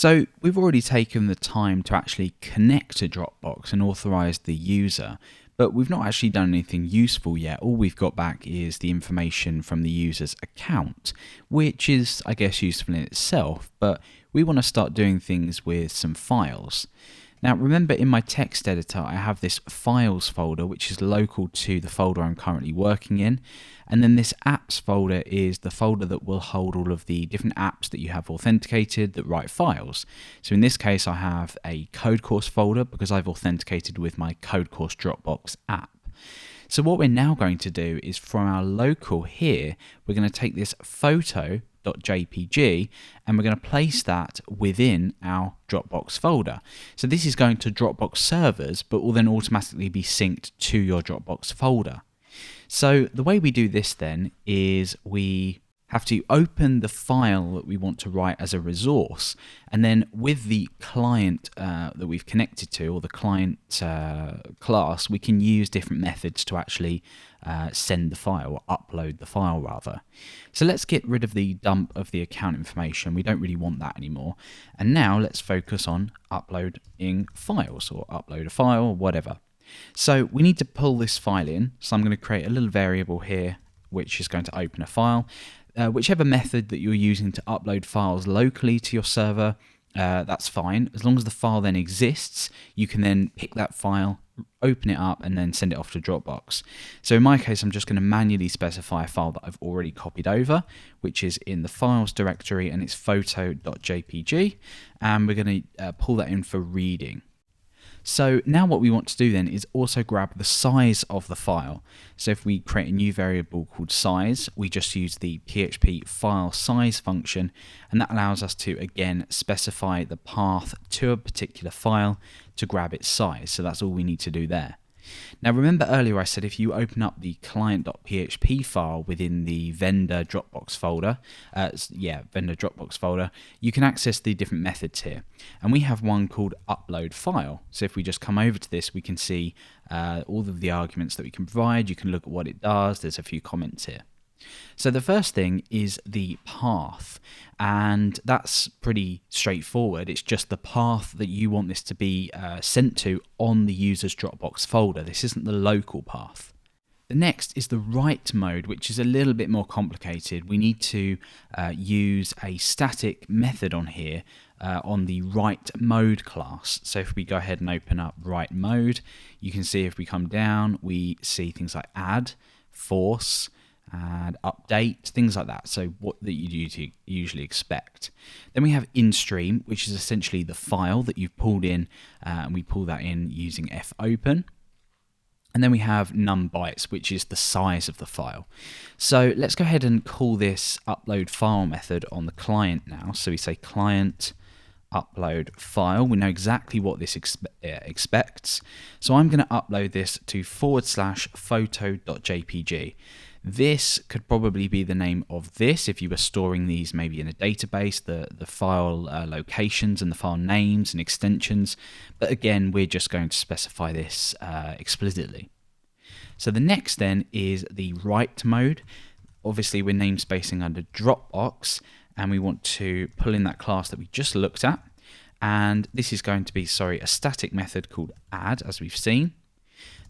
So we've already taken the time to actually connect to Dropbox and authorize the user, but we've not actually done anything useful yet. All we've got back is the information from the user's account, which is, I guess, useful in itself, but we want to start doing things with some files. Now remember, in my text editor I have this files folder which is local to the folder I'm currently working in, and then this apps folder is the folder that will hold all of the different apps that you have authenticated that write files. So in this case I have a Codecourse folder because I've authenticated with my Codecourse Dropbox app. So what we're now going to do is, from our local here, we're going to take this photo.jpg and we're going to place that within our Dropbox folder. So this is going to Dropbox servers, but will then automatically be synced to your Dropbox folder. So the way we do this then is we have to open the file that we want to write as a resource, and then with the client that we've connected to, or the client class, we can use different methods to actually send the file, or upload the file rather. So let's get rid of the dump of the account information. We don't really want that anymore. And now let's focus on uploading files, or upload a file, or whatever. So we need to pull this file in. So I'm going to create a little variable here which is going to open a file. Whichever method that you're using to upload files locally to your server, that's fine. As long as the file then exists, you can then pick that file, open it up, and then send it off to Dropbox. So in my case, I'm just going to manually specify a file that I've already copied over, which is in the files directory, and it's photo.jpg, and we're going to pull that in for reading. So now what we want to do then is also grab the size of the file. So if we create a new variable called size, we just use the PHP file size function, and that allows us to again specify the path to a particular file to grab its size. So that's all we need to do there. Now remember earlier I said if you open up the client.php file within the vendor Dropbox folder, you can access the different methods here. And we have one called upload file. So if we just come over to this, we can see all of the arguments that we can provide. You can look at what it does. There's a few comments here. So the first thing is the path, and that's pretty straightforward. It's just the path that you want this to be sent to on the user's Dropbox folder. This isn't the local path. The next is the write mode, which is a little bit more complicated. We need to use a static method on here on the write mode class. So if we go ahead and open up write mode, you can see if we come down, we see things like add, force, and update, things like that. So what that you usually expect. Then we have in-stream, which is essentially the file that you've pulled in, and we pull that in using fopen. And then we have num bytes, which is the size of the file. So let's go ahead and call this upload file method on the client now. So we say client upload file. We know exactly what this expects. So I'm going to upload this to /photo.jpg. This could probably be the name of this if you were storing these maybe in a database, the file locations and the file names and extensions. But again, we're just going to specify this explicitly. So the next then is the write mode. Obviously, we're namespacing under Dropbox, and we want to pull in that class that we just looked at. And this is going to be, a static method called add, as we've seen.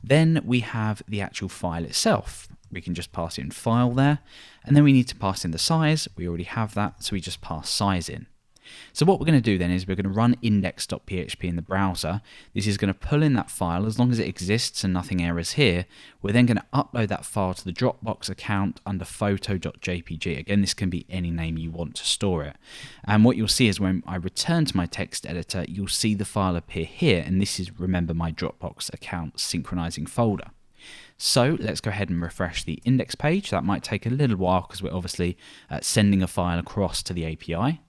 Then we have the actual file itself. We can just pass in file there, and then we need to pass in the size. We already have that, so we just pass size in. So what we're going to do then is we're going to run index.php in the browser. This is going to pull in that file as long as it exists and nothing errors here. We're then going to upload that file to the Dropbox account under photo.jpg. Again, this can be any name you want to store it. And what you'll see is when I return to my text editor, you'll see the file appear here, and this is, remember, my Dropbox account synchronizing folder. So let's go ahead and refresh the index page. That might take a little while because we're obviously sending a file across to the API.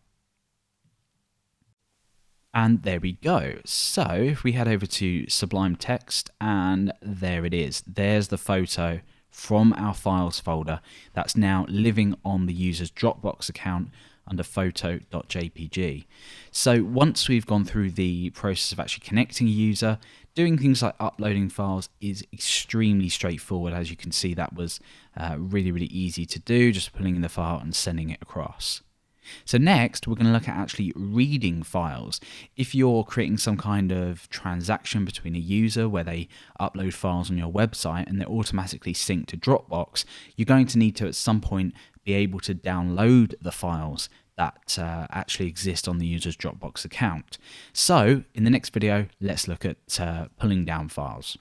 And there we go. So if we head over to Sublime Text, and there it is. There's the photo from our files folder that's now living on the user's Dropbox account under photo.jpg. So once we've gone through the process of actually connecting a user, doing things like uploading files is extremely straightforward. As you can see, that was really easy to do, just pulling in the file and sending it across. So next, we're going to look at actually reading files. If you're creating some kind of transaction between a user where they upload files on your website and they're automatically synced to Dropbox, you're going to need to at some point be able to download the files that actually exist on the user's Dropbox account. So in the next video, let's look at pulling down files.